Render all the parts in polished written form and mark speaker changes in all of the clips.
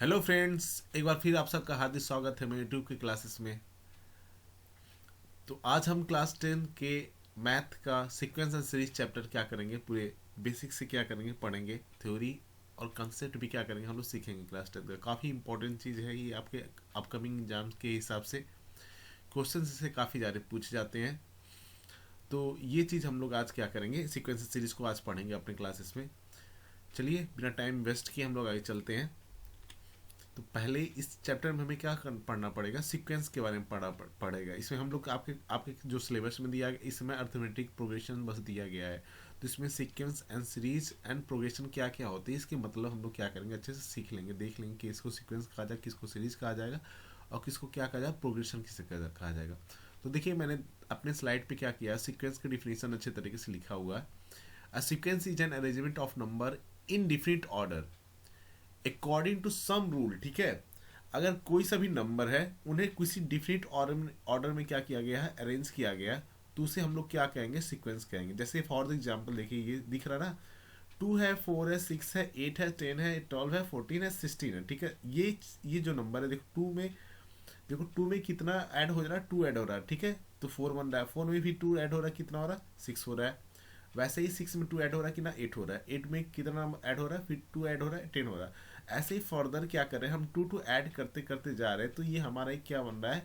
Speaker 1: Hello friends, एक बार फिर आप सबका हार्दिक स्वागत है मेरे यूट्यूब की क्लासेस में। तो आज हम क्लास 10 के मैथ का सीक्वेंस एंड सीरीज चैप्टर क्या करेंगे, पूरे बेसिक से क्या करेंगे, पढ़ेंगे। थ्योरी और कंसेप्ट भी क्या करेंगे हम लोग सीखेंगे। क्लास 10 का काफ़ी इंपॉर्टेंट चीज़ है ये, आपके अपकमिंग एग्जाम्स के हिसाब से क्वेश्चन से काफ़ी ज़्यादा पूछे जाते हैं। तो ये चीज़ हम लोग आज क्या करेंगे, सीक्वेंस सीरीज को आज पढ़ेंगे अपने क्लासेस में। चलिए बिना टाइम वेस्ट किए हम लोग आगे चलते हैं। तो पहले इस चैप्टर में हमें क्या पढ़ना पड़ेगा, सीक्वेंस के बारे में पढ़ेगा। इसमें हम लोग आपके आपके जो सिलेबस में दिया गया, इसमें अर्थमेटिक प्रोग्रेशन बस दिया गया है। तो इसमें sequence and series and progression क्या क्या होती है, इसके मतलब हम लोग क्या करेंगे, अच्छे से सीख लेंगे, देख लेंगे कि इसको सीक्वेंस कहा जाए, किसको सीरीज कहा जाएगा, और किसको क्या कहा जाए, प्रोग्रेशन किसे कहा जाएगा। तो देखिए मैंने अपने स्लाइड पे क्या किया, सीक्वेंस का डिफिनेशन अच्छे तरीके से लिखा हुआ है। A sequence is an arrangement of number in different order according to some rule. ठीक है, अगर कोई सा भी नंबर है उन्हें किसी डिफरेंट ऑर्डर में क्या किया गया है, अरेंज किया गया है, तो उसे हम लोग क्या कहेंगे, सीक्वेंस कहेंगे। जैसे फॉर एग्जाम्पल देखिए, ये दिख रहा ना, 2 है, 4 है, 6 है, 8 है, 10 है, 12 है, 14 है, 16 है। ठीक है, ये जो नंबर है, देखो 2 में, देखो 2 में कितना ऐड हो रहा है, 2 ऐड हो रहा है। ठीक है, तो 4 बन रहा है, 4 में भी 2 ऐड हो रहा है, कितना हो रहा है, 6 हो रहा है। वैसे ही 6 में 2 ऐड हो रहा है, कितना 8 हो रहा है, 8 में कितना ऐड हो रहा है, फिर 2 ऐड हो रहा है, 10 हो रहा है। ऐसे ही फर्दर क्या कर रहे हैं हम, 2 ऐड करते करते जा रहे हैं, तो ये हमारा एक क्या बन रहा है,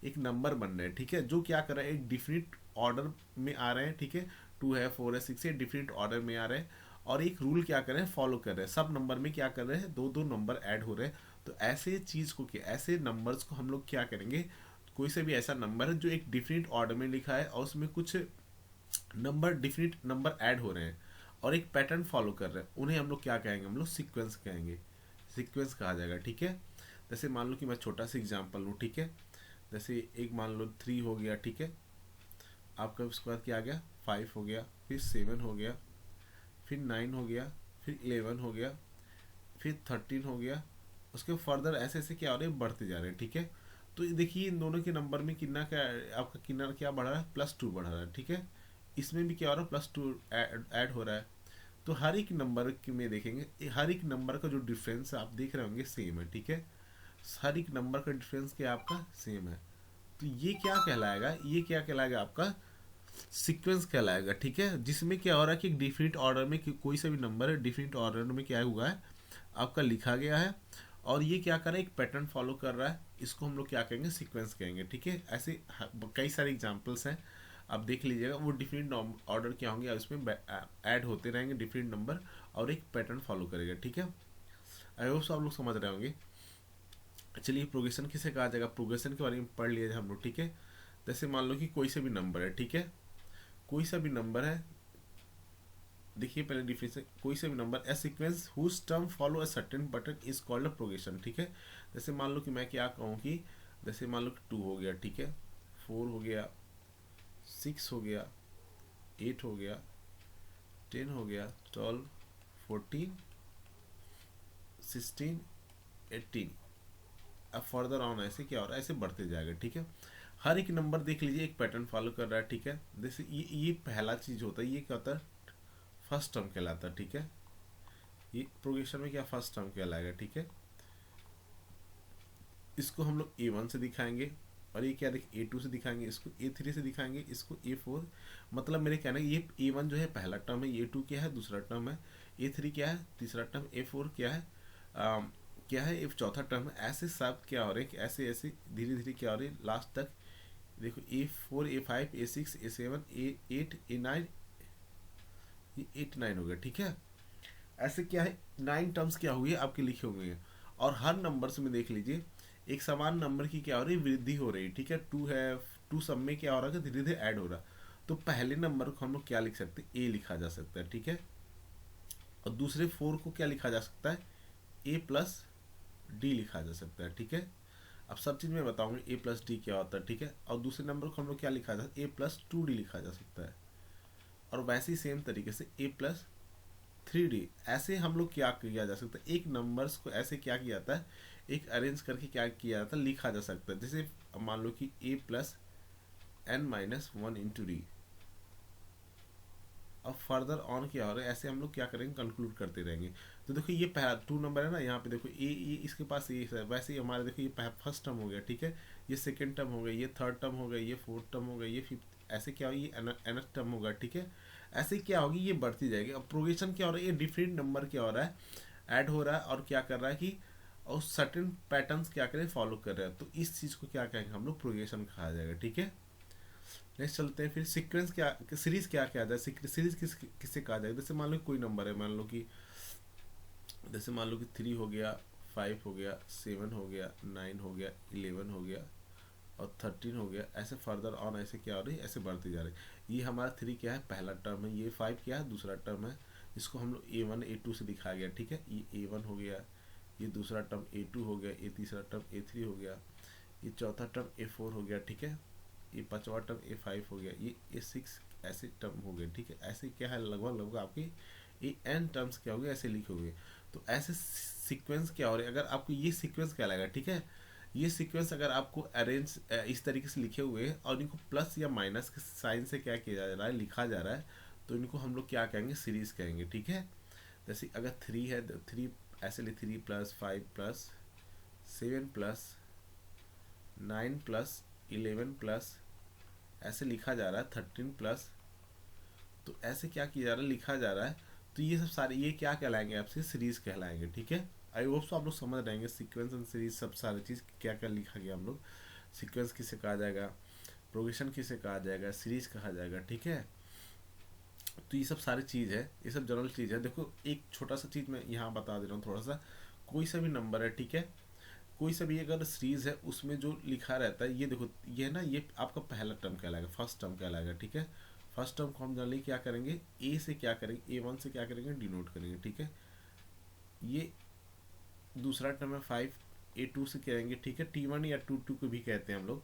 Speaker 1: एक नंबर बन रहा है। ठीक है, जो क्या कर रहा है, एक डिफरेंट ऑर्डर में आ रहे हैं। ठीक है, 2 है, 4 है, 6 है, डिफरेंट ऑर्डर में आ रहे हैं, और एक रूल क्या कर रहे हैं, फॉलो कर रहे हैं। सब नंबर में क्या कर रहे हैं, दो दो नंबर ऐड हो रहे हैं। तो ऐसे चीज को, क्या ऐसे नंबर्स को हम लोग क्या करेंगे, कोई से भी ऐसा नंबर है जो एक डिफरेंट ऑर्डर में लिखा है और उसमें कुछ नंबर, डिफरेंट नंबर ऐड हो रहे हैं और एक पैटर्न फॉलो कर रहे हैं, उन्हें हम लोग क्या कहेंगे, हम लोग सीक्वेंस कहेंगे, सीक्वेंस कहा जाएगा। ठीक है, जैसे मान लो कि मैं छोटा सा एग्जांपल लूँ। ठीक है, जैसे एक मान लो 3 हो गया। ठीक है, आपका उसके बाद क्या आ गया, 5 हो गया, फिर 7 हो गया, फिर 9 हो गया, फिर 11 हो गया, फिर 13 हो गया। उसके फर्दर ऐसे ऐसे क्या हो रहे हैं, बढ़ते जा रहे हैं। ठीक है, तो ये देखिए इन दोनों के नंबर में कितना क्या, आपका कितना क्या बढ़ रहा है, +2 बढ़ रहा है। ठीक है, इसमें भी क्या हो रहा है, +2 ऐड हो रहा है। तो हर एक नंबर में देखेंगे, हर एक नंबर का जो डिफरेंस आप देख रहे होंगे सेम है। ठीक है, हर एक नंबर का डिफरेंस क्या आपका सेम है। तो ये क्या कहलाएगा, ये क्या कहलाएगा, आपका सीक्वेंस कहलाएगा। ठीक है, जिसमें क्या हो रहा है कि डिफरेंट ऑर्डर में कोई सा भी नंबर है, डिफरेंट ऑर्डर में क्या हुआ है, आपका लिखा गया है, और ये क्या कर रहा है, एक पैटर्न फॉलो कर रहा है। इसको हम लोग क्या कहेंगे, सीक्वेंस कहेंगे। ठीक है, ऐसे कई सारे एग्जांपल्स हैं, आप देख लीजिएगा। वो डिफरेंट ऑर्डर क्या होंगे, उसमें ऐड होते रहेंगे डिफरेंट नंबर, और एक पैटर्न फॉलो करेगा। ठीक है, आई होप आप लोग समझ रहे होंगे। चलिए प्रोग्रेशन किसे कहा जाएगा, प्रोग्रेशन के बारे में पढ़ लिया हम लोग। ठीक है, जैसे मान लो कि कोई सा भी नंबर है। ठीक है, कोई सा भी नंबर है, देखिए पहले डिफिनेशन, कोई सा भी number, a sequence whose term follow a certain pattern is called a progression. ठीक है, जैसे मान लो कि मैं क्या कहूँ कि, जैसे मान लो कि 2 हो गया। ठीक है, 4 हो गया, 6 हो गया, 8 हो गया, 10 हो गया, 12, 14, 16, 18। अब फर्दर ऑन ऐसे क्या हो रहा है, ऐसे बढ़ते जाएगा। ठीक है, हर एक नंबर देख लीजिए एक पैटर्न फॉलो कर रहा है। ठीक है, जैसे ये पहला चीज होता है, ये क्या होता है, फर्स्ट टर्म कहलाता है। ठीक है, ये प्रोग्रेशन में क्या फर्स्ट टर्म कहलाएगा। ठीक है, इसको हम लोग A1 से दिखाएंगे, और ये क्या देख A2 से दिखाएंगे, इसको A3 से दिखाएंगे, इसको A4। मतलब मेरे कहना है, ये A1 जो है पहला टर्म है, A2 क्या है, दूसरा टर्म है, A3 क्या है, तीसरा टर्म, A4 क्या है, क्या है, चौथा टर्म है। ऐसे सब क्या हो रहे हैं, ऐसे ऐसे धीरे धीरे क्या हो रही है लास्ट तक। देखो A4, A5, A6, A7, A8, A9, ये 8, 9 हो गया। ठीक है, ऐसे क्या है, 9 टर्म्स क्या हुई है आपके लिखे हुए हैं। और हर नंबर से में देख लीजिए, एक समान नंबर की क्या हो रही है, वृद्धि हो रही है। ठीक है, 2 है, 2 सब में क्या हो रहा है, धीरे धीरे ऐड हो रहा है। तो पहले नंबर को हम लोग क्या लिख सकते हैं, ए लिखा जा सकता है। ठीक है, और दूसरे 4 को क्या लिखा जा सकता है, A+D लिखा जा सकता है। ठीक है, अब सब चीज मैं बताऊंगा A+D क्या होता है। ठीक है, और दूसरे नंबर को हम लोग क्या लिखा जा सकता है, A+2D लिखा जा सकता है। और वैसे ही सेम तरीके से A+3D, ऐसे हम लोग क्या किया जा सकता है, एक नंबर्स को ऐसे क्या किया जाता है, एक अरेंज करके क्या किया जाता है, लिखा जा सकता है। जैसे मान लो कि A+n-1 × D। अब फर्दर ऑन क्या हो रहा है, ऐसे हम लोग क्या करेंगे, कंक्लूड करते रहेंगे। तो देखो ये पहला 2 नंबर है ना, यहाँ पे देखो ये इसके पास ये है, वैसे ही हमारे देखो ये फर्स्ट टर्म हो गया, ठीक है, ये सेकंड टर्म हो गया, ये थर्ड टर्म हो गया, ये फोर्थ टर्म हो गया, ये फिफ्थ, ऐसे क्या होगी, ये nth टर्म होगा, ठीक है। ऐसे क्या होगी, ये बढ़ती जाएगी। अब प्रोग्रेशन क्या हो रहा है, ये डिफरेंट नंबर क्या हो रहा है, ऐड हो रहा है, और क्या कर रहा है कि और सर्टेन पैटर्न्स क्या करें, फॉलो कर रहे हैं, तो इस चीज़ को क्या कहेंगे हम लोग, प्रोग्रेशन कहा जाएगा, ठीक है। नेक्स्ट चलते हैं फिर, सीक्वेंस क्या, सीरीज क्या क्या आता है, सीरीज किससे कहा जाएगा। जैसे मान लो कोई नंबर है, मान लो कि जैसे मान लो कि 3 हो गया, 5 हो गया, 7 हो गया, 9 हो गया, 11 हो गया और 13 हो गया, ऐसे फर्दर ऑन ऐसे क्या हो रही है, ऐसे बढ़ती जा रही है। ये हमारा 3 क्या है, पहला टर्म है, ये 5 क्या है, दूसरा टर्म है। इसको हम लोग A1 A2 से दिखाया गया, ठीक है। ये A1 हो गया, ये दूसरा टर्म A2 हो गया, ये तीसरा टर्म A3 हो गया, ये चौथा टर्म A4 हो गया, ठीक है। ये पांचवा टर्म A5 हो गया, ये A6 ऐसे टर्म हो गए, ठीक है। ऐसे क्या है, लगभग लगभग आपकी ये n टर्म्स क्या हो गए, ऐसे लिखोगे। तो ऐसे सीक्वेंस क्या हो रहे, अगर आपको ये सीक्वेंस क्या लगा, ठीक है, ये सीक्वेंस अगर आपको अरेंज इस तरीके से लिखे हुए हैं और इनको प्लस या माइनस के साइन से क्या किया जा रहा है, लिखा जा रहा है, तो इनको हम लोग क्या कहेंगे, सीरीज कहेंगे, ठीक है। जैसे अगर 3 है, 3 ऐसे ले, 3 plus 5 plus 7 plus 9 plus 11 plus ऐसे लिखा जा रहा है, 13 प्लस, तो ऐसे क्या किया जा रहा है, लिखा जा रहा है। तो ये सब सारे ये क्या कहलाएंगे, आपसे सीरीज कहलाएंगे, ठीक है। आई होप सो आप लोग समझ रहेंगे सीक्वेंस एंड सीरीज सब सारी चीज़ क्या क्या लिखा गया हम लोग। सीक्वेंस किसे कहा जाएगा, प्रोग्रेशन किसे कहा जाएगा, सीरीज कहा जाएगा, ठीक है। तो ये सब सारी चीज़ है, ये सब जनरल चीज़ है। देखो एक छोटा सा चीज़ मैं यहाँ बता दे रहा हूँ थोड़ा सा, कोई सा भी नंबर है, ठीक है, कोई सा भी अगर सीरीज है उसमें जो लिखा रहता है, ये देखो ये ना, ये आपका पहला टर्म कहलाएगा, फर्स्ट टर्म कहलाएगा, ठीक है। फर्स्ट टर्म को हम जनरली क्या करेंगे, ए से क्या करेंगे, A1 से क्या करेंगे, डिनोट करेंगे, ठीक है। ये दूसरा टर्म है 5, A2 से कहेंगे, ठीक है। T1 या 2 को भी कहते हैं हम लोग,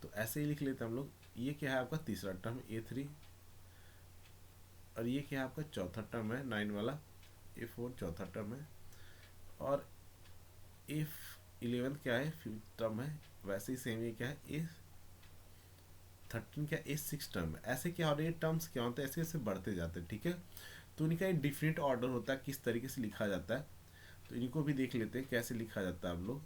Speaker 1: तो ऐसे ही लिख लेते हैं हम लोग। ये क्या है आपका तीसरा टर्म A3, और ये क्या है आपका चौथा टर्म है 9 वाला, A4 चौथा टर्म है, और A11 क्या है, फिफ्थ टर्म है। वैसे ही सेम ये क्या है, A13 क्या, A6 टर्म है। ऐसे क्या हो रहा है, टर्म्स क्या होते हैं, ऐसे ऐसे बढ़ते जाते हैं, ठीक है। तो इनका एक डिफरेंट ऑर्डर होता है, किस तरीके से लिखा जाता है, तो इनको भी देख लेते हैं कैसे लिखा जाता है। आप लोग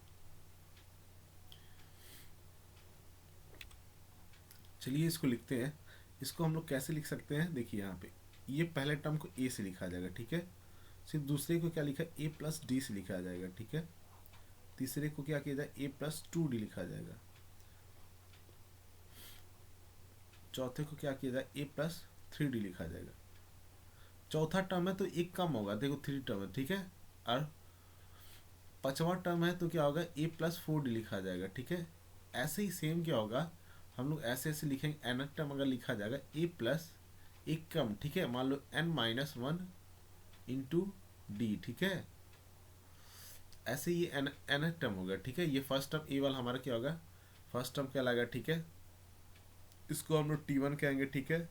Speaker 1: चलिए इसको लिखते हैं। इसको हम लोग कैसे लिख सकते हैं, देखिए यहाँ पे ये पहले टर्म को ए से लिखा जाएगा, ठीक है। सिर्फ दूसरे को क्या लिखा है, ए प्लस डी से लिखा जाएगा, ठीक है। तीसरे को क्या किया जाए, ए प्लस 2D लिखा जाएगा। चौथे को क्या किया जाए, ए प्लस 3D लिखा जाएगा। चौथा टर्म है तो एक कम होगा, देखो 3 टर्म है, ठीक है। और पांचवा टर्म है तो क्या होगा, A+4D लिखा जाएगा, ठीक है। ऐसे ही सेम क्या होगा, हम लोग ऐसे ऐसे लिखेंगे। एन टर्म अगर लिखा जाएगा A प्लस एक कम, ठीक है, मान लो N-1 इंटू डी, ठीक है। ऐसे ये एन टर्म होगा, ठीक है। ये फर्स्ट टर्म ए वाला हमारा क्या होगा, फर्स्ट टर्म क्या लगा, ठीक है। इसको हम लोग T1 कहेंगे, ठीक है।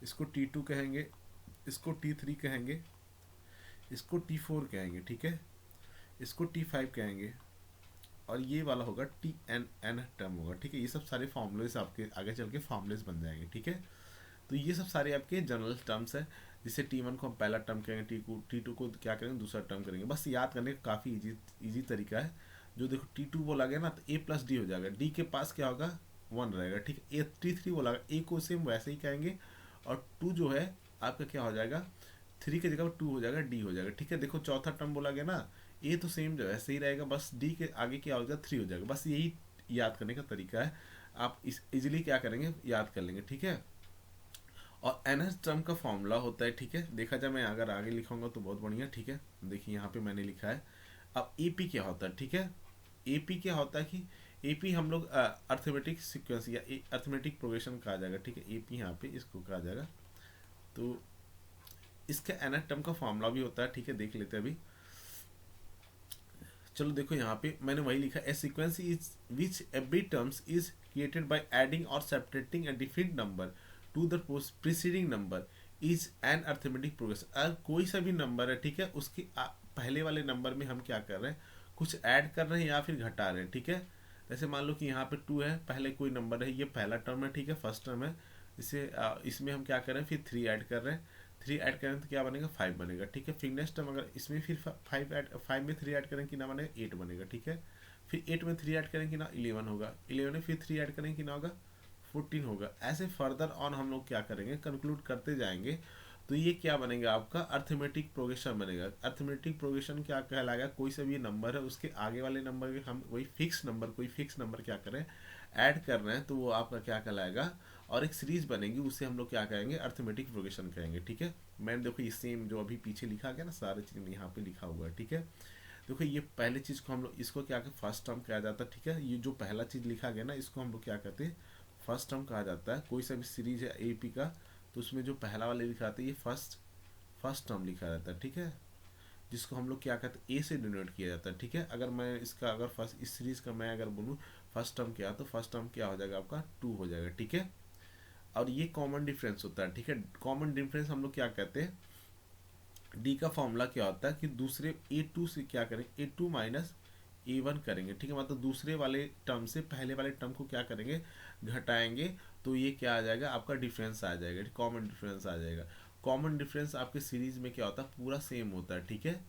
Speaker 1: इसको T2 कहेंगे, इसको T3 कहेंगे, इसको T4 कहेंगे, ठीक है। इसको T5 कहेंगे, और ये वाला होगा T टर्म होगा, ठीक है। ये सब सारे फॉर्मूलेस आपके आगे चल के फॉर्मूलेस बन जाएंगे, ठीक है। तो ये सब सारे आपके जनरल टर्म्स है, जिसे T1 को हम पहला टर्म कहेंगे, T2 को क्या करेंगे, दूसरा टर्म करेंगे। बस याद करने का काफ़ी इजी तरीका है। जो देखो T2 बोला गया ना, तो A+D हो जाएगा, D के पास क्या होगा 1 रहेगा, ठीक है। T3 बोला गया, A को सेम वैसे ही कहेंगे, और 2 जो है आपका क्या हो जाएगा, 3 की जगह 2 हो जाएगा, D हो जाएगा, ठीक है। देखो चौथा टर्म बोला गया ना, ए तो सेम जो ऐसे ही रहेगा, बस डी के आगे क्या हो जाएगा 3 हो जाएगा। बस यही याद करने का तरीका है, आप इस इजीली क्या करेंगे, याद कर लेंगे, ठीक है। और एनएस टर्म का फॉर्मूला होता है, ठीक है। देखा जाए मैं अगर आगे लिखाऊंगा तो बहुत बढ़िया, ठीक है। देखिए यहाँ पे मैंने लिखा है। अब एपी क्या होता है, ठीक है। एपी क्या होता है कि एपी हम लोग अर्थमेटिक सिक्वेंस या अर्थमेटिक प्रोग्रेशन कहा जाएगा, ठीक है। एपी यहाँ पे इसको कहा जाएगा। तो इसका एनएस टर्म का फॉर्मूला भी होता है, ठीक है, देख लेते हैं अभी। चलो देखो यहाँ पे मैंने वही लिखा, a sequence is which every terms is created by adding or separating a different number to the preceding number is an arithmetic progression. अगर कोई सा भी नंबर है, ठीक है, उसके पहले वाले नंबर में हम क्या कर रहे हैं, कुछ ऐड कर रहे हैं या फिर घटा रहे हैं, ठीक है। जैसे मान लो कि यहाँ पे 2 है, पहले कोई नंबर है, ये पहला टर्म है, ठीक है, फर्स्ट टर्म है। इसे इसमें हम क्या कर रहे हैं, फिर 3 ऐड कर रहे हैं, 3 ऐड करें तो क्या बनेगा 5 बनेगा, ठीक है। फिर नेक्स्ट टाइम अगर इसमें फिर 5 में 3 ऐड करें कि ना बनेगा 8 बनेगा, ठीक है। फिर 8 में 3 ऐड करें कि ना 11 होगा, 11 में फिर 3 ऐड करें कि ना होगा 14 होगा। ऐसे फर्दर ऑन हम लोग क्या करेंगे, कंक्लूड करते जाएंगे। तो ये क्या बनेगा आपका अर्थमेटिक प्रोग्रेशन बनेगा। अर्थमेटिक प्रोग्रेशन क्या कहलाएगा, कोई सा भी नंबर है उसके आगे वाले नंबर के हम वही फिक्स नंबर, कोई फिक्स नंबर क्या करें ऐड कर रहे हैं तो वो आपका क्या कहलाएगा, और एक सीरीज बनेगी, उसे हम लोग क्या कहेंगे अर्थमेटिक प्रोग्रेशन कहेंगे, ठीक है। मैंने देखो ये सेम जो अभी पीछे लिखा गया ना सारे चीज़ यहाँ पे लिखा हुआ है, ठीक है। देखो ये पहले चीज़ को हम लोग इसको क्या कहते फर्स्ट टर्म कहा जाता है, ठीक है। ये जो पहला चीज़ लिखा गया ना इसको हम लोग क्या कहते हैं फर्स्ट टर्म कहा जाता है। कोई सा भी सीरीज है एपी का तो उसमें जो पहला वाले लिखा आता है ये फर्स्ट टर्म लिखा जाता है, ठीक है। जिसको हम लोग क्या कहते हैं ए से डिनोट किया जाता है, ठीक है। अगर मैं इसका अगर फर्स्ट इस सीरीज का मैं अगर बोलूँ फर्स्ट टर्म क्या तो फर्स्ट टर्म क्या हो जाएगा आपका 2 हो जाएगा, ठीक है। और ये कॉमन डिफरेंस होता है, ठीक है। कॉमन डिफरेंस हम लोग क्या कहते हैं, डी का फॉर्मूला क्या होता है कि दूसरे ए2 से क्या करें ए2 माइनस ए1 करेंगे, ठीक है। मतलब दूसरे वाले टर्म से पहले वाले टर्म को क्या करेंगे घटाएंगे, तो ये क्या आ जाएगा आपका डिफरेंस आ जाएगा, कॉमन डिफरेंस आ जाएगा। कॉमन डिफरेंस आपके सीरीज में क्या होता है पूरा सेम होता है, ठीक है।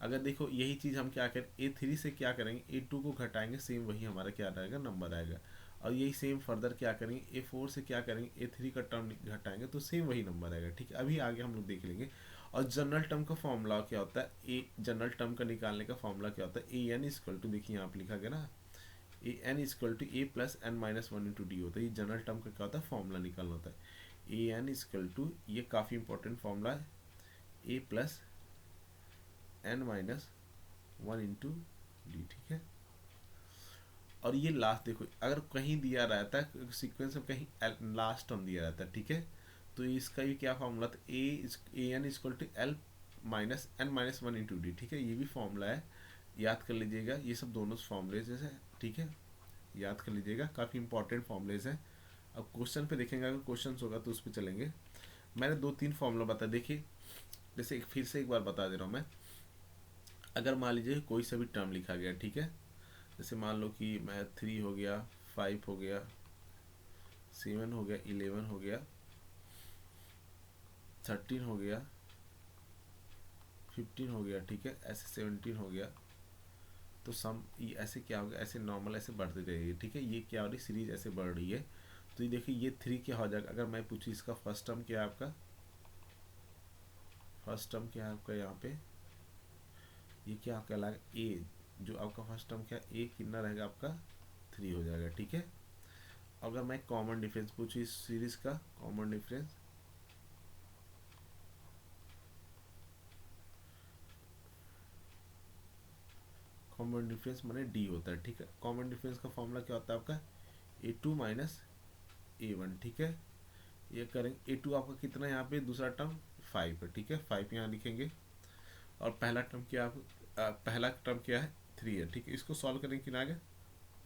Speaker 1: अगर देखो यही चीज़ हम क्या करें ए3 से क्या करेंगे ए2 को घटाएंगे, सेम वही हमारा क्या रहेगा नंबर आएगा। और यही सेम फर्दर क्या करेंगे ए4 से क्या करेंगे ए3 का टर्म घटाएंगे तो सेम वही नंबर आएगा, ठीक है। अभी आगे हम लोग देख लेंगे। और जनरल टर्म का फॉर्मूला क्या होता है, ए जनरल टर्म का निकालने का फॉर्मूला क्या होता है ए एन इक्वल टू, देखिए यहाँ पे लिखा गया ना A N equal to A plus N minus one into D होता है। ये जनरल टर्म का क्या होता है फॉर्मूला निकालना होता है ए एन इक्वल टू, ये काफ़ी इंपॉर्टेंट फॉर्मूला है A plus N minus one into D, ठीक है। और ये लास्ट देखो अगर कहीं दिया रहता है सीक्वेंस में कहीं लास्ट टर्म दिया रहता है, ठीक है। तो इसका भी क्या फॉर्मूला था A N equal to L minus N minus one into D, ठीक है। ये भी फॉर्मूला है, याद कर लीजिएगा। ये सब दोनों फॉर्मूलेज है, ठीक है, याद कर लीजिएगा, काफ़ी इंपॉर्टेंट फॉर्मूलेज हैं। अब क्वेश्चन पे देखेंगे, अगर क्वेश्चन होगा तो उस पर चलेंगे। मैंने 2-3 फॉर्मूला बता देखिए, जैसे फिर से एक बार बता दे रहा हूँ मैं। अगर मान लीजिए कोई सा भी टर्म लिखा गया, ठीक है। जैसे मान लो कि मैं 3 हो गया 5 हो गया 7 हो गया 11 हो गया 13 हो गया 15 हो गया, ठीक है। ऐसे 17 हो गया तो सम ये ऐसे क्या होगा, ऐसे नॉर्मल ऐसे बढ़ते रहेगी, ठीक है। ये क्या हो रही सीरीज ऐसे बढ़ रही है। तो ये देखिए ये 3 क्या हो जाएगा, अगर मैं पूछूँ इसका फर्स्ट टर्म क्या है आपका, फर्स्ट टर्म क्या है आपका यहाँ पे, ये क्या कहलाएगा ए, जो आपका फर्स्ट टर्म क्या है ए कितना रहेगा आपका 3 हो जाएगा, ठीक है। अगर मैं कॉमन डिफरेंस पूछूँ इस सीरीज का कॉमन डिफरेंस, कॉमन डिफरेंस माने डी होता है, ठीक है। कॉमन डिफरेंस का फॉर्मूला क्या होता है आपका ए2 माइनस ए1, ठीक है। ये करेंगे ए2 आपका कितना है यहाँ पे दूसरा टर्म 5 है, ठीक है। 5 यहाँ लिखेंगे और पहला टर्म क्या पहला टर्म क्या है 3 है, ठीक है। इसको सॉल्व करेंगे कितना आएगा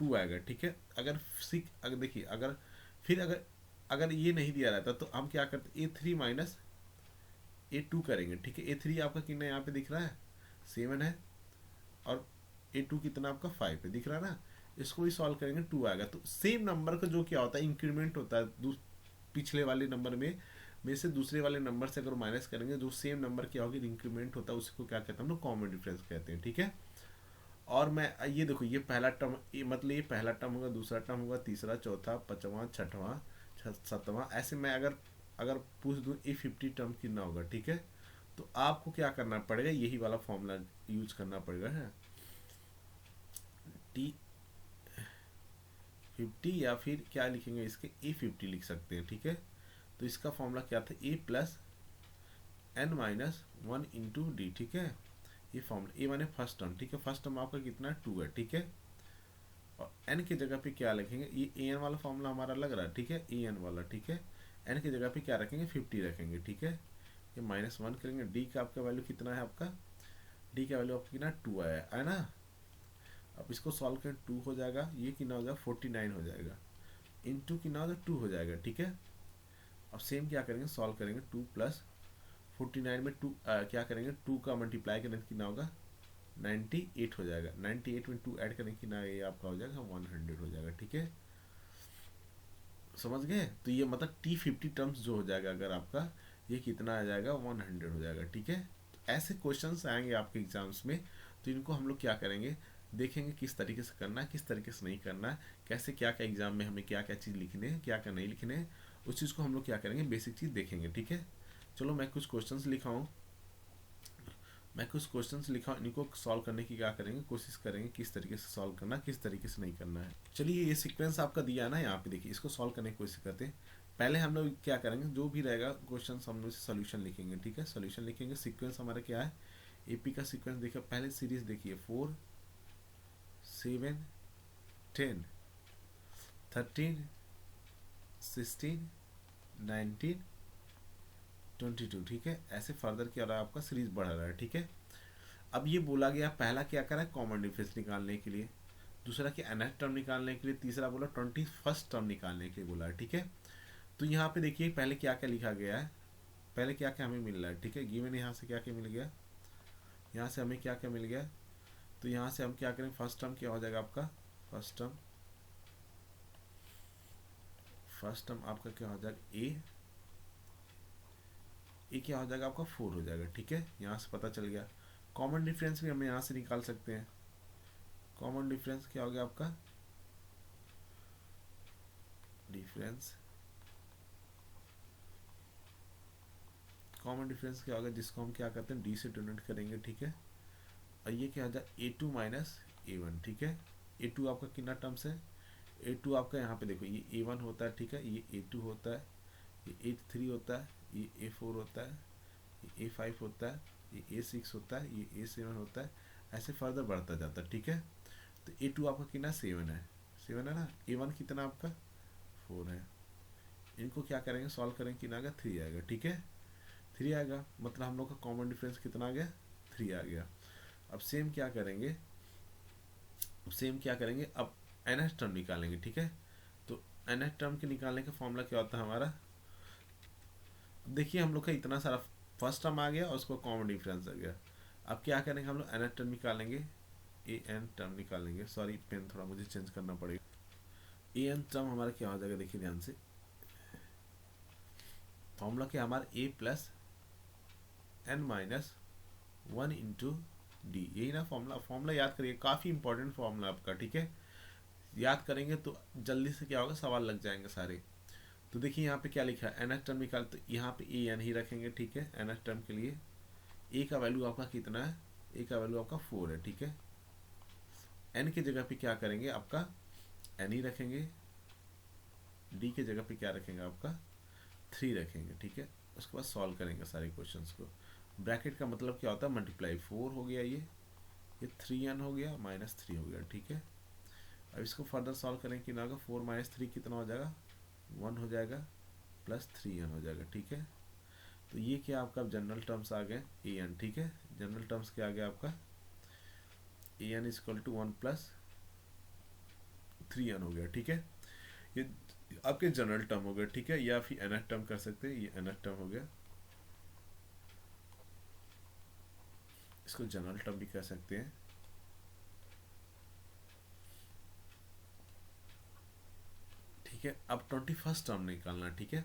Speaker 1: 2 आएगा, ठीक है। अगर देखिए अगर फिर अगर अगर ये नहीं दिया रहता तो हम क्या करते ए3 माइनस ए2 करेंगे, ठीक है। ए3 आपका कितना यहाँ पे दिख रहा है 7 है, और ए2 कितना आपका 5 है दिख रहा है ना। इसको भी सॉल्व करेंगे 2 आएगा। तो सेम नंबर का जो क्या होता है इंक्रीमेंट होता है पिछले वाले नंबर में से दूसरे वाले नंबर से अगर माइनस करेंगे जो सेम नंबर क्या होगी इंक्रीमेंट होता है उसको क्या कहते हैं हम लोग कॉमन डिफरेंस कहते हैं, ठीक है। और मैं ये देखो ये पहला टर्म मतलब ये पहला टर्म होगा दूसरा टर्म होगा तीसरा चौथा पांचवा छठवां सातवां, ऐसे मैं अगर अगर पूछ दूँ ए50 टर्म कितना होगा, ठीक है। तो आपको क्या करना पड़ेगा यही वाला फॉर्मूला यूज करना पड़ेगा है टी 50 या फिर क्या लिखेंगे इसके ए50 लिख सकते हैं, ठीक है। तो इसका फॉर्मूला क्या था A plus N minus one into D, ठीक है। ये फॉर्मूला ए माने फर्स्ट टर्म, ठीक है। फर्स्ट टर्म आपका कितना 2 है, ठीक है। और एन की जगह पे क्या लिखेंगे ये ए एन वाला फॉर्मूला हमारा लग रहा है, ठीक है, ए एन वाला, ठीक है। एन की जगह पे क्या रखेंगे 50 रखेंगे, ठीक है। ये -1 करेंगे, डी का आपका वैल्यू कितना है आपका डी का वैल्यू आपका कितना 2 आया है ना। अब इसको सॉल्व करें 2 हो जाएगा, ये कितना हो जाएगा 49 हो जाएगा, इंटू कितना हो जाएगा 2 हो जाएगा, ठीक है। अब सेम क्या करेंगे सॉल्व करेंगे 2 प्लस 49 में 2 क्या करेंगे 2 का मल्टीप्लाई करेंगे कितना होगा 98 हो जाएगा। 98 में 2 ऐड करेंगे कितना ये आपका हो जाएगा 100 हो जाएगा, ठीक है। समझ गए। तो ये मतलब T50 टर्म्स जो हो जाएगा अगर आपका ये कितना आ जाएगा 100 हो जाएगा। ठीक है, तो ऐसे क्वेश्चंस आएंगे आपके एग्जाम्स में, तो इनको हम लोग क्या करेंगे, देखेंगे किस तरीके से करना है, किस तरीके से नहीं करना है, कैसे क्या क्या एग्जाम में हमें क्या क्या चीज़ लिखने हैं, क्या क्या नहीं लिखने हैं, उस चीज़ को हम लोग क्या करेंगे, बेसिक चीज़ देखेंगे। ठीक है, चलो मैं कुछ क्वेश्चंस लिखा हूँ, इनको सॉल्व करने की क्या करेंगे, कोशिश करेंगे किस तरीके से सॉल्व करना, किस तरीके से नहीं करना है। चलिए ये सीक्वेंस आपका दिया है ना, यहाँ पे देखिए, इसको सॉल्व करने की कोशिश करते हैं। पहले हम लोग क्या करेंगे, जो भी रहेगा क्वेश्चन हम लोग सोल्यूशन लिखेंगे। ठीक है, सोल्यूशन लिखेंगे। सीक्वेंस हमारा क्या है, एपी का सीक्वेंस देखिए, पहले सीरीज देखिए 4 7 10 13 16 19 22। ठीक है, ऐसे फर्दर क्या हो रहा है, आपका सीरीज बढ़ रहा है। ठीक है, अब ये बोला गया पहला क्या करा है, कॉमन डिफरेंस निकालने के लिए, दूसरा कि nth टर्म निकालने के लिए, तीसरा बोला 21st टर्म निकालने के लिए बोला है। ठीक है, तो यहाँ पे देखिए पहले क्या क्या लिखा गया है, पहले क्या क्या हमें मिल रहा है। ठीक है, गिवन यहाँ से क्या क्या मिल गया, यहाँ से हमें क्या क्या मिल गया, तो यहाँ से हम क्या करें, फर्स्ट टर्म क्या हो जाएगा आपका, फर्स्ट टर्म आपका क्या हो जाएगा, ए क्या हो जाएगा आपका 4 हो जाएगा। ठीक है, यहाँ से पता चल गया। कॉमन डिफरेंस भी हम यहाँ से निकाल सकते हैं। कॉमन डिफरेंस क्या हो गया आपका, डिफरेंस कॉमन डिफरेंस क्या होगा, जिसको हम क्या करते हैं, डी से डिनोट करेंगे। ठीक है, और ये क्या हो जाए, A2 माइनस A1। ठीक है, A2 आपका कितना टर्म्स है, A2 आपका यहाँ पे देखो, ये A1 होता है। ठीक है, ये A2 होता है, ये A3 होता है, ये A4 होता है, ये A5 होता है, ये A6 होता है, ये A7 होता है, ऐसे फर्दर बढ़ता जाता है। ठीक है, तो A2 आपका कितना 7 है, 7 है ना, A1 कितना आपका 4 है। इनको क्या करेंगे, सॉल्व करेंगे, कितना आएगा 3 आएगा। ठीक है, 3 आएगा, मतलब हम लोग का कॉमन डिफरेंस कितना आ गया, 3 आ गया। अब सेम क्या करेंगे, अब nth टर्म निकालेंगे। ठीक है, तो nth टर्म के निकालने का फॉर्मूला क्या होता है हमारा, देखिए हम लोग का इतना सारा फर्स्ट टर्म आ गया और उसको कॉमन डिफरेंस आ गया। अब क्या करेंगे, हम लोग nth टर्म निकालेंगे, an टर्म निकालेंगे, सॉरी पेन थोड़ा मुझे चेंज करना पड़ेगा। an टर्म हमारा क्या हो जाएगा, देखिए ध्यान से, फॉर्मूला क्या हमारा a plus n minus 1 into D, यही ना फॉर्मूला याद करिए, काफ़ी इंपॉर्टेंट फॉर्मूला आपका। ठीक है, याद करेंगे तो जल्दी से क्या होगा, सवाल लग जाएंगे सारे। तो देखिए यहाँ पे क्या लिखा है, nth टर्म निकाल, तो यहाँ पे ए एन ही रखेंगे। ठीक है, nth टर्म के लिए ए का वैल्यू आपका कितना है, ए का वैल्यू आपका 4 है। ठीक है, एन की जगह पे क्या करेंगे, आपका एन ही रखेंगे, डी के जगह पे क्या रखेंगे, आपका 3 रखेंगे। ठीक है, उसके बाद सॉल्व करेंगे सारे क्वेश्चंस को। ब्रैकेट का मतलब क्या होता है, मल्टीप्लाई 4 हो गया, ये 3n हो गया, माइनस 3 हो गया। ठीक है, अब इसको फर्दर सॉल्व करें, कि ना होगा 4 माइनस 3 कितना हो जाएगा, 1 हो जाएगा, प्लस 3n हो जाएगा। ठीक है, तो ये क्या आपका जनरल टर्म्स आ गए an। ठीक है, जनरल टर्म्स क्या आ गया आपका, an is equal to 1 plus 3n हो गया। ठीक है, ये आपके जनरल टर्म हो गए। ठीक है, या फिर nth टर्म कर सकते हैं, ये nth टर्म हो गया, इसको जनरल टर्म भी कह सकते हैं। ठीक है, अब 21st टर्म निकालना है। ठीक है,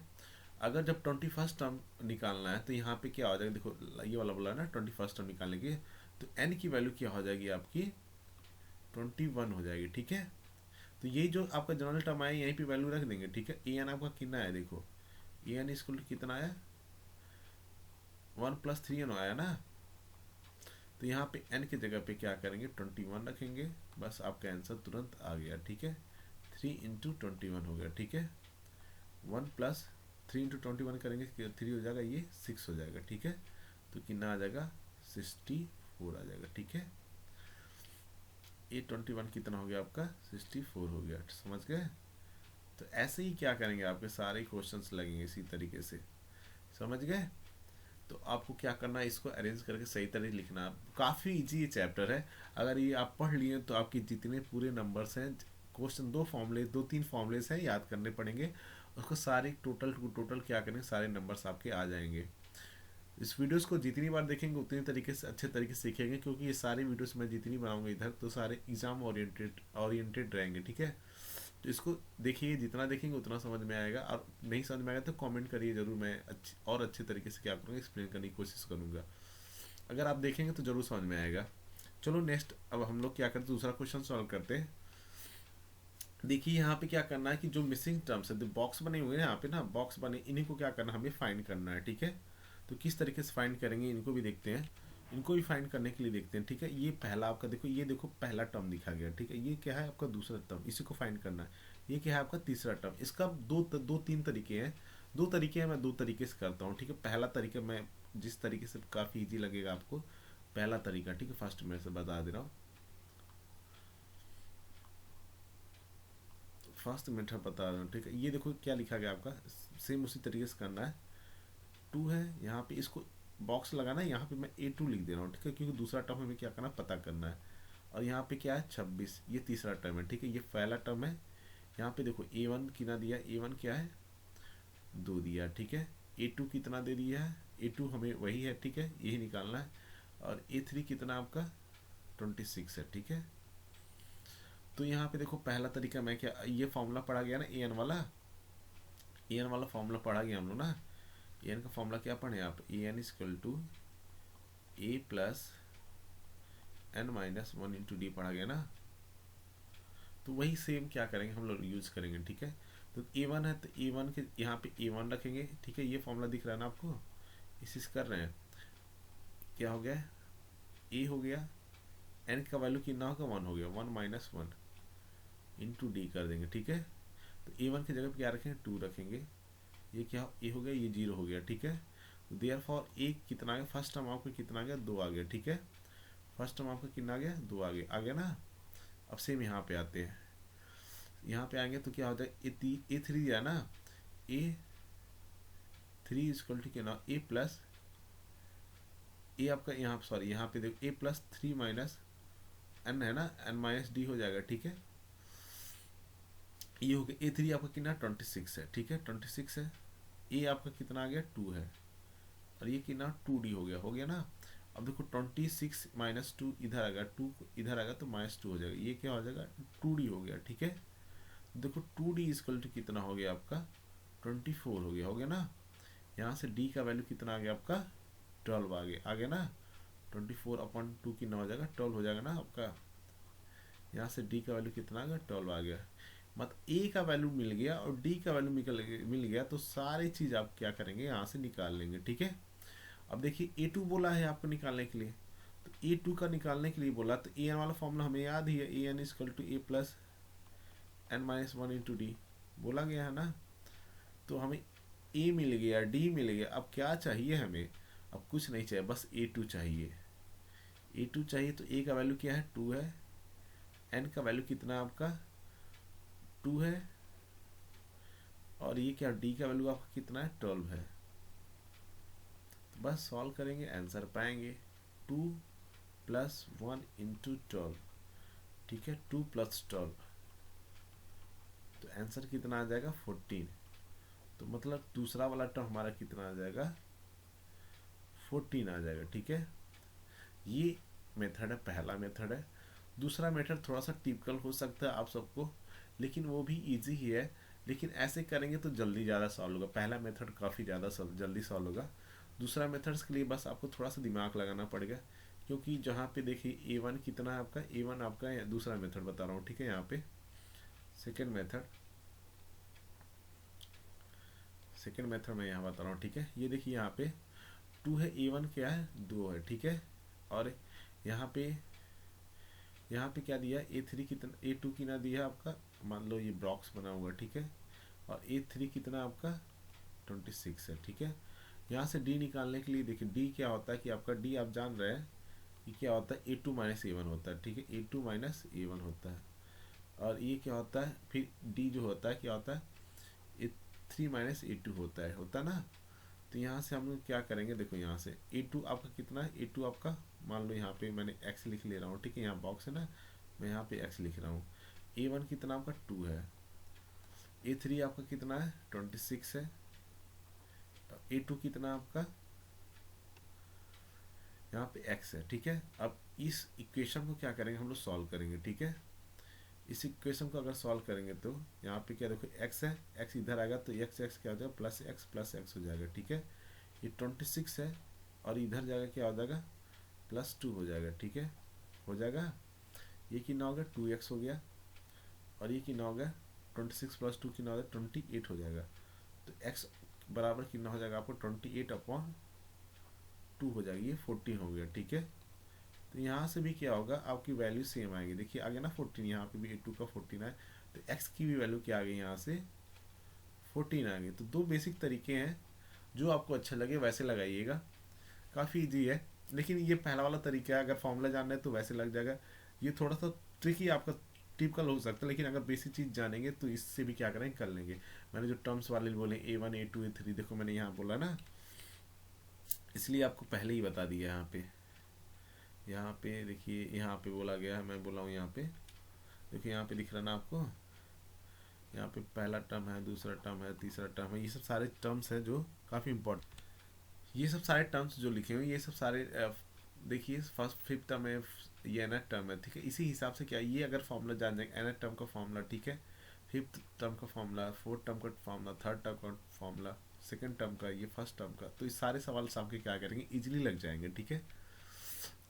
Speaker 1: अगर जब 21st टर्म निकालना है तो यहाँ पे क्या हो जाएगा, देखो ये वाला बोला है ना 21st टर्म निकालने की, तो n की वैल्यू क्या हो जाएगी आपकी 21 हो जाएगी। ठीक है, तो यही जो आपका जनरल टर्म आया यहीं पे वैल्यू रख देंगे। ठीक है, ए एन आपका कितना है, देखो ए एन स्कूल कितना आया, 1 प्लस 3n आया ना, तो यहाँ पे n की जगह पे क्या करेंगे, 21 रखेंगे, बस आपका आंसर तुरंत आ गया। ठीक है, 3 इंटू 21 हो गया। ठीक है, 1 प्लस 3 इंटू 21 करेंगे, 3 हो जाएगा, ये 6 हो जाएगा। ठीक है, तो कितना आ जाएगा, 64 आ जाएगा। ठीक है, ये 21 कितना हो गया आपका, 64 हो गया। समझ गए, तो ऐसे ही क्या करेंगे, आपके सारे क्वेश्चंस लगेंगे इसी तरीके से। समझ गए, तो आपको क्या करना है, इसको अरेंज करके सही तरह लिखना। काफ़ी इजी ये चैप्टर है, अगर ये आप पढ़ लिए तो आपके जितने पूरे नंबर्स हैं, क्वेश्चन 2-3 फॉर्मूलेस हैं, याद करने पड़ेंगे, उसको सारे टोटल क्या करेंगे, सारे नंबर्स आपके आ जाएंगे। इस वीडियोस को जितनी बार देखेंगे उतनी तरीके से अच्छे तरीके से सीखेंगे, क्योंकि ये सारे वीडियोस मैं जितनी बनाऊंगा इधर तो सारे एग्जाम ओरिएंटेड रहेंगे। ठीक है, तो इसको देखिए, जितना देखेंगे उतना समझ में आएगा, और नहीं समझ में आएगा तो कमेंट करिए ज़रूर, मैं अच्छे तरीके से क्या करूँगा, एक्सप्लेन करने की कोशिश करूँगा। अगर आप देखेंगे तो ज़रूर समझ में आएगा। चलो नेक्स्ट, अब हम लोग क्या करते हैं, दूसरा क्वेश्चन सॉल्व करते हैं। देखिए यहाँ पे क्या करना है कि जो मिसिंग टर्म्स है, जो बॉक्स बने हुए हैं यहाँ पे ना, बॉक्स बने, इन्हीं को क्या करना है, हमें फाइंड करना है, ठीक है। तो किस तरीके से फाइंड करेंगे इनको भी देखते हैं, इनको भी फाइंड करने के लिए देखते हैं, ठीक है। ये पहला आपका देखो, ये देखो पहला टर्म दिखा गया, ठीक है। ये क्या है आपका दूसरा टर्म, इसी को फाइंड करना है। ये क्या है आपका तीसरा टर्म। इसका दो तीन तरीके हैं, दो तरीके हैं, मैं दो तरीके से करता हूँ, ठीक है। पहला तरीका मैं जिस तरीके से काफ़ी ईजी लगेगा आपको, पहला तरीका, ठीक है, फर्स्ट में से बता दे रहा हूँ, फर्स्ट मेथड बता रहा हूँ, ठीक है। ये देखो क्या लिखा गया आपका, सेम उसी तरीके से करना है। टू है यहाँ पे, इसको बॉक्स लगाना है, यहाँ पे मैं A2 लिख दे रहा हूँ, ठीक है, क्योंकि दूसरा टर्म हमें क्या करना है, पता करना है। और यहाँ पे क्या है 26, ये तीसरा टर्म है, ठीक है। ये पहला टर्म है। यहाँ पे देखो A1 कितना दिया, A1 क्या है 2 दिया, ठीक है। A2 कितना दे दिया है, A2 हमें वही है, ठीक है, यही निकालना है। और A3 कितना आपका 26 है, ठीक है। तो यहाँ पे देखो पहला तरीका, मैं क्या, ये फॉर्मूला पढ़ा गया ना AN वाला, AN वाला फॉर्मूला पढ़ा गया हम लोग ना। AN का फॉर्मूला क्या पढ़े आप, AN equal to A plus N-1 × D पढ़ा गया ना। तो वही सेम क्या करेंगे हम लोग, यूज करेंगे, ठीक है। तो A1 है, तो A1 के यहाँ पे A1 रखेंगे, ठीक है। ये फॉर्मूला दिख रहा है ना आपको, इसी से कर रहे हैं। क्या हो गया, A हो गया, N का वैल्यू कितना होगा 1 हो गया, 1 - 1 × D कर देंगे, ठीक है। तो A1 की जगह पे क्या रखेंगे 2 रखेंगे। ये क्या A हो गया, ये 0 हो गया, ठीक है। तो देयर फॉर A कितना आ गया, फर्स्ट टर्म आपका कितना आ गया 2 आ गया, ठीक है। फर्स्ट टर्म आपका कितना आ गया 2 आ गया ना। अब सेम यहाँ पे आते हैं, यहाँ पे आएंगे तो क्या होता है, A3 दिया ना, A3 इक्वल टू क्या ना, A प्लस ए आपका, यहाँ सॉरी यहाँ पे देखो A+3 - N है ना, N-D हो जाएगा, ठीक है। ये हो गया A3 आपका कितना 26 है, ठीक है, 26 है। A आपका कितना आ गया 2 है, और ये कितना 2D हो गया ना। अब देखो 26 - 2 इधर आएगा, 2 इधर आएगा तो -2 हो जाएगा, ये क्या हो जाएगा 2D हो गया, ठीक है। देखो 2D इक्वल टू कितना हो गया आपका 24 हो गया ना। यहाँ से D का वैल्यू कितना आ गया आपका 12 आ गया ना। 24/2 कितना हो जाएगा 12 हो जाएगा ना आपका। यहाँ से D का वैल्यू कितना आ गया 12 आ गया। मतलब A का वैल्यू मिल गया और D का वैल्यू मिल गया, तो सारी चीज़ आप क्या करेंगे यहाँ से निकाल लेंगे, ठीक है। अब देखिए A2 बोला है आपको निकालने के लिए, तो A2 का निकालने के लिए बोला, तो AN वाला फॉर्मूला हमें याद ही है, AN equal to A plus N-1 × D बोला गया है ना। तो हमें A मिल गया, D मिल गया, अब क्या चाहिए हमें, अब कुछ नहीं चाहिए, बस A2 चाहिए। A2 चाहिए, तो A का वैल्यू क्या है 2 है, N का वैल्यू कितना आपका 2 है, और ये क्या D का वैल्यू आपका कितना है 12 है। तो बस सॉल्व करेंगे आंसर पाएंगे, 2 + 1 × 12, ठीक है, 2 + 12, तो आंसर कितना आ जाएगा 14। तो मतलब दूसरा वाला टर्म हमारा कितना आ जाएगा 14 आ जाएगा, ठीक है। ये मेथड है, पहला मेथड है। दूसरा मेथड थोड़ा सा टिपिकल हो सकता है आप सबको, लेकिन वो भी इजी ही है, लेकिन ऐसे करेंगे तो जल्दी ज़्यादा सॉल्व होगा। पहला मेथड काफ़ी ज़्यादा जल्दी सॉल्व होगा। दूसरा मेथड्स के लिए बस आपको थोड़ा सा दिमाग लगाना पड़ेगा, क्योंकि जहाँ पे देखिए A1 कितना है आपका, A1 आपका दूसरा मेथड बता रहा हूँ, ठीक है। यहाँ पे सेकेंड मेथड मैं यहाँ बता रहा हूँ, ठीक है। ये देखिए यहाँ पे 2 है, A1 क्या है 2 है, ठीक है। और यहाँ पे क्या दिया A3 कितना, A2 कितना दिया आपका, मान लो ये बॉक्स बना हुआ, ठीक है। और A3 कितना आपका 26 है, ठीक है। यहाँ से D निकालने के लिए देखिए D क्या होता है कि आपका D आप जान रहे हैं कि क्या होता है A2 - A1 होता है, ठीक है, A2 - A1 होता है। और ये क्या होता है फिर D जो होता है क्या होता है A3 - A2 होता है ना। तो यहाँ से हम लोग क्या करेंगे, देखो यहाँ से A2 आपका कितना है, A2 आपका मान लो यहाँ पे मैंने x लिख ले रहा हूँ, ठीक है, यहाँ बॉक्स है ना, मैं यहाँ पे x लिख रहा हूँ। A1 कितना आपका 2 है, A3 आपका कितना है 26 है, A2 कितना आपका यहाँ पे x है, ठीक है। अब इस इक्वेशन को क्या करेंगे हम लोग सॉल्व करेंगे, ठीक है। इस इक्वेशन को अगर सॉल्व करेंगे तो यहाँ पे क्या देखो x है, x इधर आएगा तो x क्या हो जाएगा प्लस एक्स हो जाएगा, ठीक है। ये 26 है और इधर जाएगा क्या हो जाएगा +2 हो जाएगा, ठीक है, हो जाएगा। ये कितना हो गया 2x हो गया और ये कितना हो गया 26 + 2 कितना हो जाएगा 28 हो जाएगा। तो x बराबर कितना हो जाएगा आपको 28/2 हो जाएगी, ये 14 हो गया, ठीक है। तो यहाँ से भी क्या होगा आपकी वैल्यू सेम आएगी, देखिए आ गया ना 14, यहाँ पे भी 2 का 14 है तो x की भी वैल्यू क्या आ गई यहाँ से 14 आ गई। तो दो बेसिक तरीके हैं, जो आपको अच्छा लगे वैसे लगाइएगा, काफ़ी इजी है। लेकिन ये पहला वाला तरीका है, अगर फॉर्मूला जानना है तो वैसे लग जाएगा। ये थोड़ा सा ट्रिकी आपका टिपिकल हो सकता है, लेकिन अगर बेसिक चीज़ जानेंगे तो इससे भी क्या करेंगे कर लेंगे। मैंने जो टर्म्स वाले बोले A1 A2 A3, देखो मैंने यहाँ बोला ना, इसलिए आपको पहले ही बता दिया। यहाँ पे देखिए, यहाँ पे बोला गया है, मैं बोला हूँ यहाँ पे देखिए, यहाँ पे दिख रहा ना आपको, यहाँ पे पहला टर्म है, दूसरा टर्म है, तीसरा टर्म है, ये सब सारे टर्म्स हैं जो काफ़ी इंपॉर्टेंट। ये सब सारे टर्म्स जो लिखे हुए ये सब सारे देखिए फर्स्ट फिफ्थ टर्म है, ये एनथ टर्म है, ठीक है। इसी हिसाब से क्या ये अगर फॉर्मूला जान जाएंगे, एनथ टर्म का फॉर्मूला, ठीक है, फिफ्थ टर्म का फॉर्मूला, फोर्थ टर्म का फॉर्मूला, थर्ड टर्म का फॉर्मूला, सेकंड टर्म का, ये फर्स्ट टर्म का, तो इस सारे सवाल आपके क्या करेंगे इजीली लग जाएंगे, ठीक है।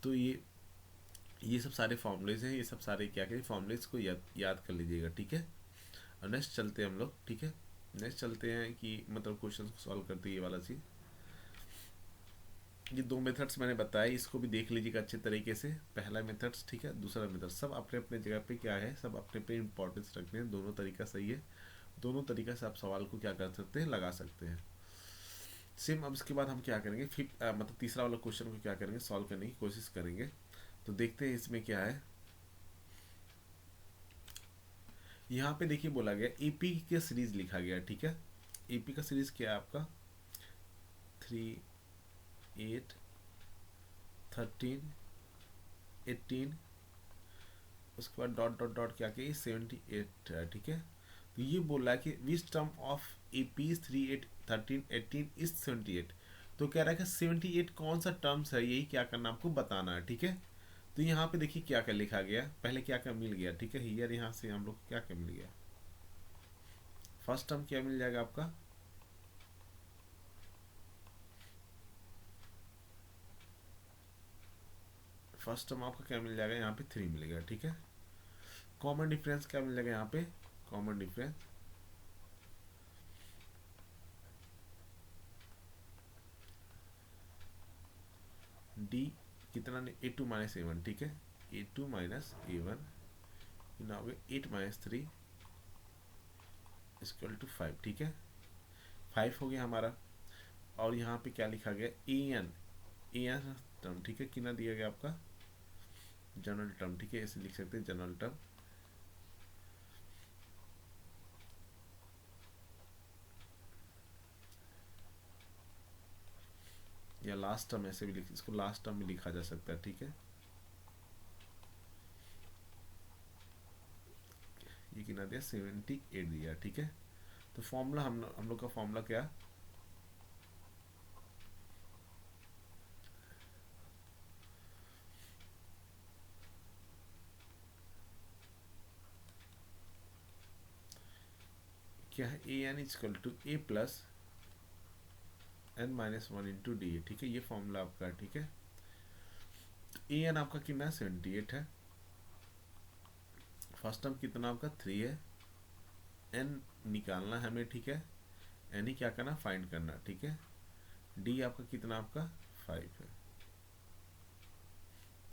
Speaker 1: तो ये सब सारे फॉर्मूलेज हैं, ये सब सारे क्या करें फॉर्मूलेज को याद कर लीजिएगा, ठीक है। और नेक्स्ट चलते हैं हम लोग, ठीक है। नेक्स्ट चलते हैं कि मतलब क्वेश्चन को सॉल्व करते हैं, ये वाला चीज़। ये दो मेथड्स मैंने बताए, इसको भी देख लीजिएगा अच्छे तरीके से। पहला मेथड्स, ठीक है, दूसरा मेथड, सब अपने अपने जगह पे क्या है, सब अपने पे इंपॉर्टेंस रखते हैं। दोनों तरीका सही है, दोनों तरीका से आप सवाल को क्या कर सकते हैं, लगा सकते हैं सेम। अब इसके बाद हम क्या करेंगे, फिफ्थ मतलब तीसरा वाला क्वेश्चन को क्या करेंगे, सॉल्व करने की कोशिश करेंगे। तो देखते हैं इसमें क्या है। यहाँ पे देखिए बोला गया एपी का सीरीज लिखा गया, ठीक है। एपी का सीरीज क्या है आपका 3, 8, 13, 18, उसके बाद डॉट डॉट डॉट क्या किया 78 है, ठीक है। तो ये बोल रहा है कि which term of A P 3, 8, 13, 18 is 78। तो कह रहा है कि 78 कौन सा टर्म्स है, यही क्या करना आपको बताना है, ठीक है। तो यहाँ पे देखिए क्या क्या लिखा गया, पहले क्या क्या मिल गया, ठीक है। हियर यहाँ से हम लोग क्या क्या मिल गया, फर्स्ट टर्म क्या मिल जाएगा आपका, फर्स्ट टर्म आपका क्या मिल जाएगा, यहाँ पे 3 मिलेगा, ठीक है। कॉमन डिफरेंस क्या मिल जाएगा यहाँ पे, कॉमन डिफरेंस डी कितना ने A2 - A1, ठीक है। A2 - A1 ना हो गया 8 - 3 = 5, ठीक है। 5 हो गया हमारा। और यहाँ पे क्या लिखा गया एन टर्म, ठीक है, कितना दिया गया आपका जनरल टर्म, ठीक है, ऐसे लिख सकते हैं जनरल टर्म। या लास्ट टर्म ऐसे भी इसको लास्ट टर्म में लिखा जा सकता है, ठीक है। ये कितना दिया 78 दिया, ठीक है। तो फॉर्मूला हम लोग का फॉर्मूला क्या, क्या है an = a + n - 1 × d, ठीक है। ये फॉर्मूला आपका है, ठीक है। an आपका कितना 78 है, फर्स्ट टर्म कितना आपका 3 है, n निकालना है हमें, ठीक है। n ही क्या करना फाइंड करना, ठीक है। d आपका कितना आपका 5 है,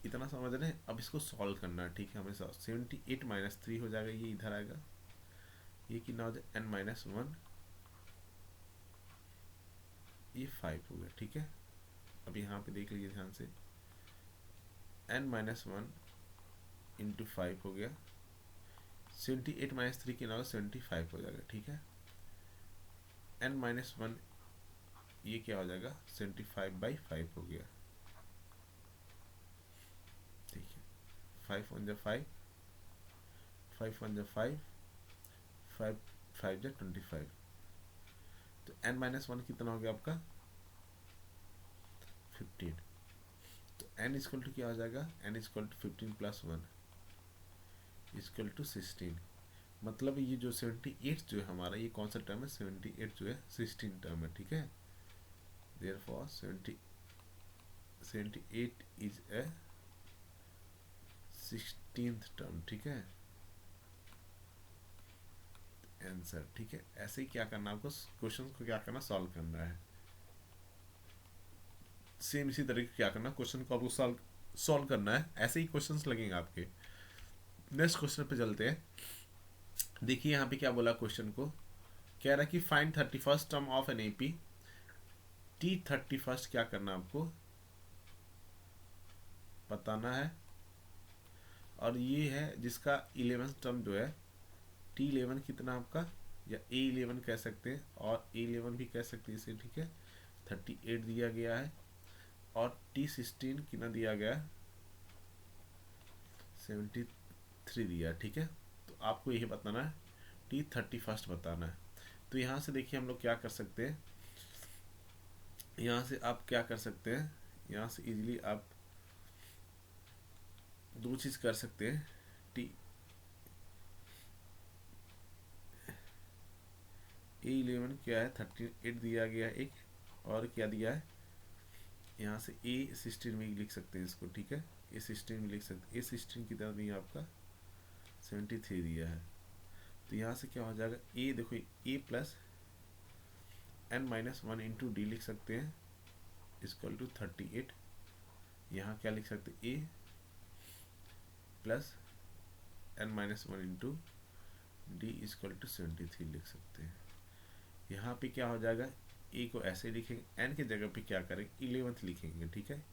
Speaker 1: इतना समझ रहे हैं। अब इसको सॉल्व करना है, ठीक है। हमें 78 - 3 हो जाएगा, ये इधर आएगा, ये कितना हो जाए n - 1, ये 5 हो गया, ठीक है। अब यहाँ पे देख लीजिए ध्यान से, n - 1 × 5 हो गया, 78 - 3 कितना होगा 75 हो जाएगा, ठीक है। n - 1 ये क्या हो जाएगा 75/5 हो गया, ठीक है। 5 1 = 5, 5 1 = 5, 5 5 = 25। तो n - 1 कितना हो गया आपका 15। तो n = क्या हो जाएगा, n = 15 + 1 इक्वल टू 16। मतलब ये जो 78 जो है हमारा, ये कौन सा टर्म है, 78 जो है 16 टर्म है, ठीक है। Therefore 78 is a 16th term, ठीक है, आंसर, ठीक है। ऐसे ही क्या करना आपको, क्वेश्चन को क्या करना, सॉल्व करना है। सेम इसी तरीके क्या करना, क्वेश्चन को आपको सॉल्व करना है, ऐसे ही क्वेश्चंस लगेंगे आपके। नेक्स्ट क्वेश्चन पे चलते हैं। देखिए यहाँ पे क्या बोला क्वेश्चन को, कह रहा है कि find 31st term of an AP. T31 क्या करना आपको बताना है, और ये है जिसका 11th टर्म जो है, T11 कितना आपका, या A11 कह सकते हैं, और A11 भी कह सकते हैं इसे, ठीक है। 38 दिया गया है, और T16 कितना दिया गया है, 73 दिया, ठीक है। तो आपको यही बताना है, T31 बताना है। तो यहाँ से देखिए हम लोग क्या कर सकते हैं, यहाँ से आप क्या कर सकते हैं, यहाँ से इजीली आप दो चीज़ कर सकते हैं। A11 क्या है, 38 दिया गया है एक, और क्या दिया है, यहाँ से A16 में लिख सकते हैं इसको, ठीक है। A16 में लिख सकते हैं, A16 की तरह दिया आपका 73 दिया है। तो यहाँ से क्या हो जाएगा, A देखो A plus n-1 into D लिख सकते हैं, इक्वल टू 38। यहाँ क्या लिख सकते हैं, A plus n-1 into D equal to 73 लिख सकते हैं। यहाँ पे क्या हो जाएगा, ए को ऐसे लिखेंगे, एन की जगह पे क्या करेंगे, 11th लिखेंगे, ठीक है,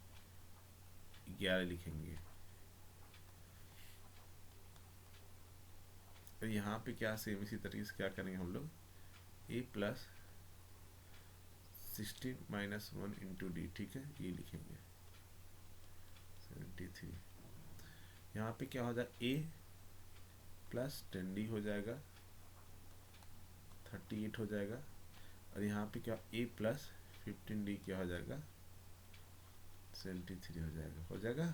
Speaker 1: 11 लिखेंगे। और यहाँ पे क्या सेम इसी तरीके से क्या करेंगे हम लोग, ए प्लस 16-1 इंटू डी, ठीक है, ये लिखेंगे 73। यहाँ पे क्या हो जाएगा, ए प्लस 10d हो जाएगा, 38 हो जाएगा, और यहाँ पे क्या, ए प्लस 15d क्या हो जाएगा, 73 हो जाएगा।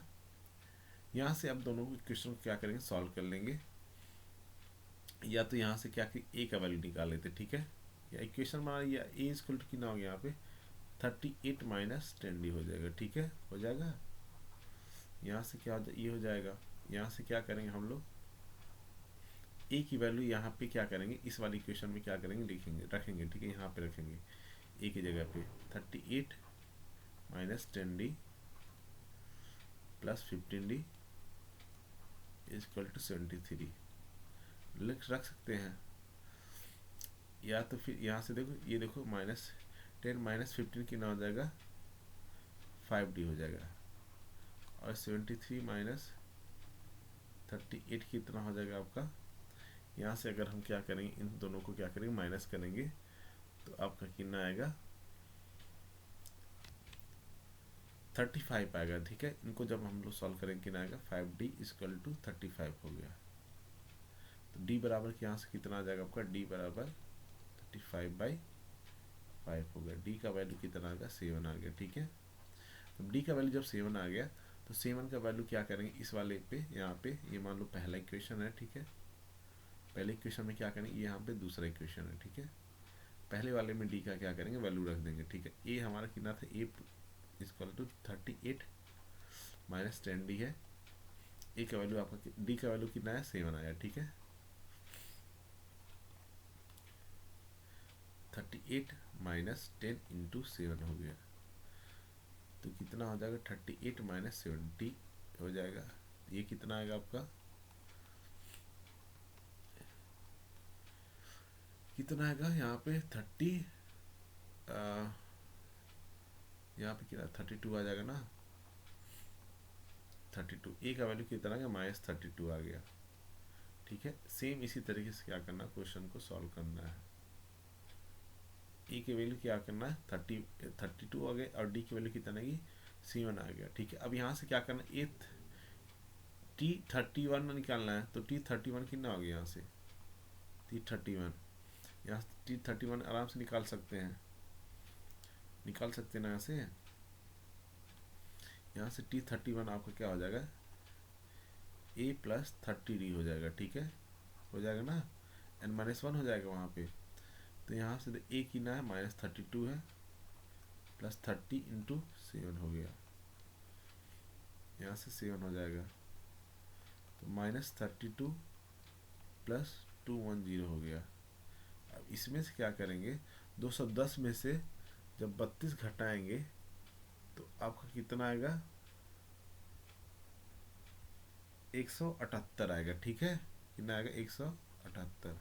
Speaker 1: यहाँ से अब दोनों क्वेश्चन को क्या करेंगे, सॉल्व कर लेंगे, या तो यहाँ से क्या कि ए का वैल्यू निकाल लेते, ठीक है, या इक्वेशन बना लिया, ए इक्वल टू कितना हो गया यहाँ पे 38 माइनस 10d हो जाएगा, ठीक है, हो जाएगा। यहाँ से क्या हो जाए, ये हो जाएगा। यहाँ से क्या करेंगे हम लोग, ए की वैल्यू यहाँ पे क्या करेंगे, इस वाली इक्वेशन में क्या करेंगे, लिखेंगे, रखेंगे, ठीक है, यहाँ पे रखेंगे ए की जगह पे 38 minus 10d plus 15d equal to 73 रख सकते हैं। या तो फिर यहाँ से देखो, ये देखो -10 माइनस 15 कितना हो जाएगा, 5d हो जाएगा, और 73 माइनस 38 कितना हो जाएगा आपका। यहाँ से अगर हम क्या करेंगे, इन दोनों को क्या करेंगे, माइनस करेंगे, तो आपका कितना आएगा 35 आएगा, ठीक है। इनको जब हम लोग सॉल्व करेंगे कितना आएगा, 5d इक्वल टू 35 हो गया। तो d बराबर यहाँ से कितना आ जाएगा आपका, d बराबर 35/5 हो गया। d का वैल्यू कितना आ गया, 7 आ गया, ठीक है। तो d का वैल्यू जब 7 आ गया, तो 7 का वैल्यू क्या करेंगे, इस वाले पे, यहाँ पे, ये मान लो पहला इक्वेशन है, ठीक है। पहले इक्वेशन में क्या करेंगे, ये यहाँ पे दूसरा इक्वेशन है, ठीक है। पहले वाले में d का क्या करेंगे, वैल्यू रख देंगे, ठीक है। a हमारा कितना था, a equal to 38 minus 10d है। a का वैल्यू आपका, d का वैल्यू कितना है, 7 आया, ठीक है। 38 माइनस 10 इंटू 7 हो गया, तो कितना हो जाएगा, 38 माइनस 70 हो जाएगा। ये कितना आएगा आपका, कितना आएगा यहाँ पे 30, यहाँ पे कितना 32 आ जाएगा ना, 32। ए का वैल्यू कितना आ गया, -32 आ गया, ठीक है। सेम इसी तरीके से क्या करना, क्वेश्चन को सॉल्व करना है। ए की वैल्यू क्या करना है, 32 आ गए, और डी की वैल्यू कितना आएगी, 7 आ गया, ठीक है। अब यहाँ से क्या करना, ए T31 निकालना है, तो T31 कितना हो गया, यहाँ से T31, यहाँ से T31 आराम से निकाल सकते हैं, ना यहाँ से। यहाँ से T31 आपका क्या हो जाएगा, ए प्लस 30d हो जाएगा, ठीक है, हो जाएगा ना, n-1 हो जाएगा वहाँ पे। तो यहाँ से ए की ना है -32 है, प्लस 30 × 7 हो गया, यहाँ से 7 हो जाएगा, तो -32 प्लस 210 हो गया। अब इसमें से क्या करेंगे, 210 में से जब 32 घटाएंगे तो आपका कितना आएगा, 178 आएगा, ठीक है, कितना आएगा, 178।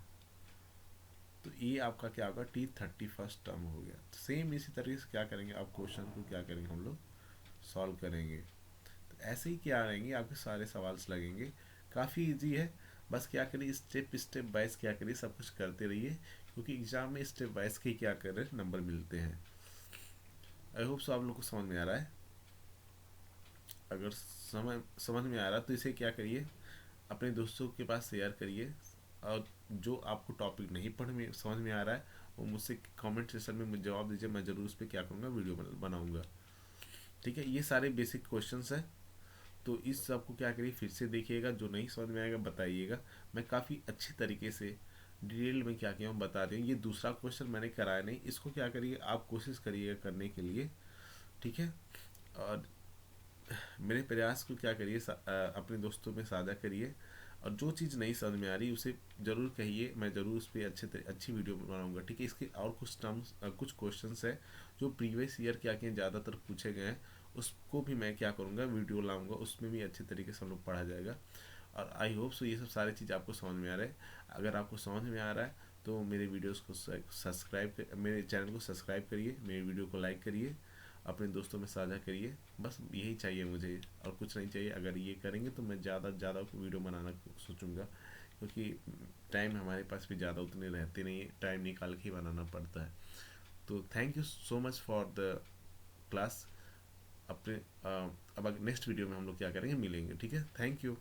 Speaker 1: तो ये आपका क्या होगा, T31 टर्म हो गया। तो सेम इसी तरीके से क्या करेंगे, आप क्वेश्चन को क्या करेंगे, हम लोग सॉल्व करेंगे। तो ऐसे ही क्या रहेंगे आपके सारे सवाल लगेंगे, काफ़ी इजी है। बस क्या करिए, स्टेप स्टेप वाइज क्या करिए, सब कुछ करते रहिए, क्योंकि एग्जाम में स्टेप वाइज के क्या करें नंबर मिलते हैं। आई होप सो आप लोग को समझ में आ रहा है। अगर समझ में आ रहा है तो इसे क्या करिए, अपने दोस्तों के पास शेयर करिए, और जो आपको टॉपिक नहीं समझ में आ रहा है वो मुझसे कमेंट सेक्शन में मुझे जवाब दीजिए, मैं ज़रूर उस पर क्या करूँगा, वीडियो बनाऊँगा, ठीक है। ये सारे बेसिक क्वेश्चंस हैं, तो इस सब को क्या करिए, फिर से देखिएगा, जो नहीं समझ में आएगा बताइएगा। मैं काफ़ी अच्छी तरीके से डिटेल में क्या किया हूँ बता रही हूँ। ये दूसरा क्वेश्चन मैंने कराया नहीं, इसको क्या करिए, आप कोशिश करिएगा करने के लिए, ठीक है। और मेरे प्रयास को क्या करिए, अपने दोस्तों में साझा करिए, और जो चीज़ नहीं समझ में आ रही उसे ज़रूर कहिए, मैं ज़रूर उस पर अच्छी वीडियो बनाऊंगा, ठीक है। इसके और कुछ टर्म्स कुछ क्वेश्चंस है जो प्रीवियस ईयर क्या किए ज़्यादातर पूछे गए हैं, उसको भी मैं क्या करूँगा, वीडियो लाऊंगा, उसमें भी अच्छे तरीके से हम लोग पढ़ा जाएगा। और आई होप सो ये सब सारी चीज़ आपको समझ में आ रहा है। अगर आपको समझ में आ रहा है तो मेरे वीडियोस को मेरे चैनल को सब्सक्राइब करिए, मेरे वीडियो को लाइक करिए, अपने दोस्तों में साझा करिए, बस यही चाहिए मुझे, और कुछ नहीं चाहिए। अगर ये करेंगे तो मैं ज़्यादा से ज़्यादा वीडियो बनाना सोचूंगा, क्योंकि टाइम हमारे पास भी ज़्यादा उतने रहते नहीं, टाइम निकाल के ही बनाना पड़ता है। तो thank you so much for the class. अपने अब नेक्स्ट वीडियो में हम लोग क्या करेंगे, मिलेंगे, ठीक है, थैंक यू।